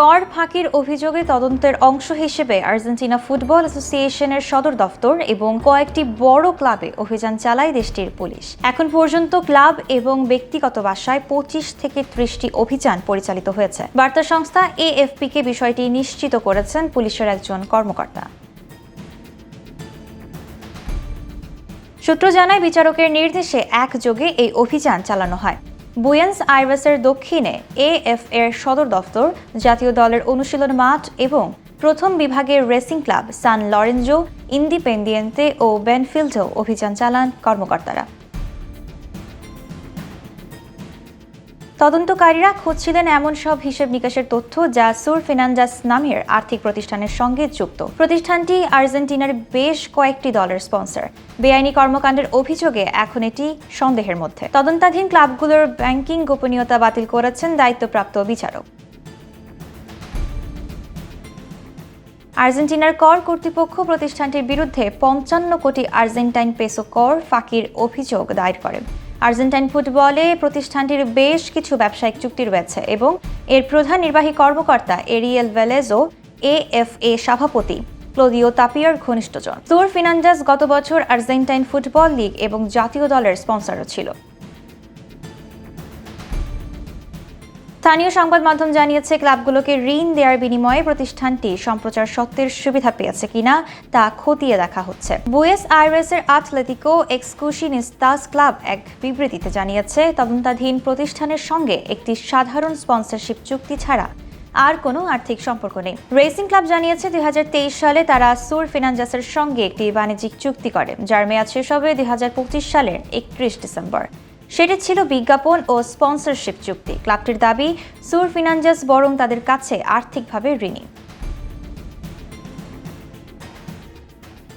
কর ফাঁকির অভিযোগে তদন্তের অংশ হিসেবে আর্জেন্টিনা ফুটবল অ্যাসোসিয়েশনের সদর দফতর এবং কয়েকটি বড় ক্লাবে অভিযান চালায় দেশটির পুলিশ। এখন পর্যন্ত ক্লাব এবং ব্যক্তিগত বাসায় 25 থেকে 30টি অভিযান পরিচালিত হয়েছে। বার্তা সংস্থা এএফপিকে বিষয়টি নিশ্চিত করেছেন পুলিশের একজন কর্মকর্তা। সূত্র জানায়, বিচারকের নির্দেশে একযোগে এই অভিযান চালানো হয়। বুয়েন্স আইরেসের দক্ষিণে এএফএর সদর দফতর, জাতীয় দলের অনুশীলন মাঠ এবং প্রথম বিভাগের রেসিং ক্লাব সান লরেঞ্জো, ইন্ডিপেন্ডিয়েন্তে ও বেনফিল্ডেও অভিযান চালান কর্মকর্তারা। তদন্তকারীরা খুঁজছিলেন এমন সব হিসেব নিকাশের তথ্য যা সুর ফিনান্জাস নামের আর্থিক প্রতিষ্ঠানের সঙ্গে যুক্ত। প্রতিষ্ঠানটি আর্জেন্টিনার বেশ কয়েকটি দলের স্পন্সর। বেআইনি কর্মকাণ্ডের অভিযোগে এখন এটি সন্দেহের মধ্যে। তদন্তাধীন ক্লাবগুলোর ব্যাংকিং গোপনীয়তা বাতিল করেছেন দায়িত্বপ্রাপ্ত বিচারক। আর্জেন্টিনার কর কর্তৃপক্ষ প্রতিষ্ঠানটির বিরুদ্ধে 55 কোটি আর্জেন্টাইন পেসো কর ফাঁকির অভিযোগ দায়ের করে। আর্জেন্টাইন ফুটবলে প্রতিষ্ঠানটির বেশ কিছু ব্যবসায়িক চুক্তি রয়েছে এবং এর প্রধান নির্বাহী কর্মকর্তা এরিয়েল ভেলেজো এএফএ সভাপতি ক্লোদিও তাপিয়ার ঘনিষ্ঠজন। সুর ফিনান্জাস গত বছর আর্জেন্টাইন ফুটবল লীগ এবং জাতীয় দলের স্পন্সরও ছিল। স্থানীয় সংবাদ মাধ্যম জানিয়েছে, ক্লাবগুলোকে ঋণ দেওয়ার বিনিময়ে প্রতিষ্ঠানটি সম্প্রচার সত্ত্বের সুবিধা পেয়েছে কিনা তা খতিয়ে দেখা হচ্ছে। বুয়েস আইরেসের আথলেটিকো এক্সকুশিনিস্তাস ক্লাব এক বিবৃতিতে জানিয়েছে, তদন্তাধীন প্রতিষ্ঠানের সঙ্গে একটি সাধারণ স্পন্সরশিপ চুক্তি ছাড়া আর কোনো আর্থিক সম্পর্ক নেই। রেসিং ক্লাব জানিয়েছে, 2023 সালে তারা সুর ফিনান্জাসের সঙ্গে একটি বাণিজ্যিক চুক্তি করে, যার মেয়াদ শেষ হবে 2025 সালের 31 ডিসেম্বর। সেটি ছিল বিজ্ঞাপন ও স্পন্সরশিপ চুক্তি। ক্লাবটির দাবি, সুর ফিনান্জাস বরং তাদের কাছে আর্থিকভাবে ঋণী।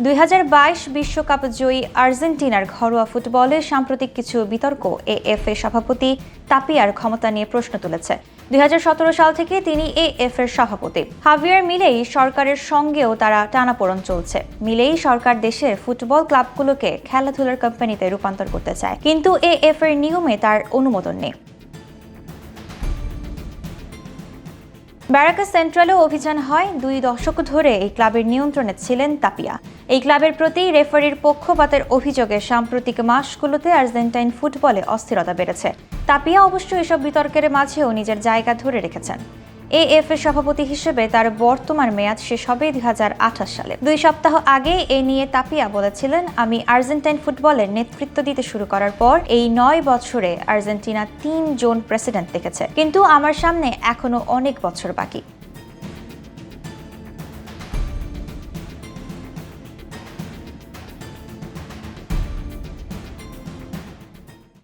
2022 বিশ্বকাপ জয়ী আর্জেন্টিনার ঘরোয়া ফুটবলে সাম্প্রতিক কিছু বিতর্ক এএফএ সভাপতি তাপিয়ার ক্ষমতা নিয়ে প্রশ্ন তুলেছে। 2017 সাল থেকে তিনি এএফএর সভাপতি। হাভিয়ার মিলেই সরকারের সঙ্গেও তারা টানাপোড়েন চলছে। মিলেই সরকার দেশের ফুটবল ক্লাবগুলোকে খেলাধুলার কোম্পানিতে রূপান্তর করতে চায়, কিন্তু এএফএর নিয়মে তার অনুমোদন নেই। ব্যারাকা সেন্ট্রালেও অভিযান হয়। 2 দশক ধরে এই ক্লাবের নিয়ন্ত্রণে ছিলেন তাপিয়া। এই ক্লাবের প্রতি রেফারির পক্ষপাতের অভিযোগে সাম্প্রতিক মাসগুলোতে আর্জেন্টাইন ফুটবলে অস্থিরতা বেড়েছে। তাপিয়া অবশ্য এসব বিতর্কের মাঝেও নিজের জায়গা ধরে রেখেছেন। এএফএর সভাপতি হিসেবে তার বর্তমান মেয়াদ শেষ হবে 2028 সালে। 2 সপ্তাহ আগে এ নিয়ে তাপিয়া বলেছিলেন, আমি আর্জেন্টাইন ফুটবলের নেতৃত্ব দিতে শুরু করার পর এই 9 বছরে আর্জেন্টিনা 3 জন প্রেসিডেন্ট দেখেছে, কিন্তু আমার সামনে এখনো অনেক বছর বাকি।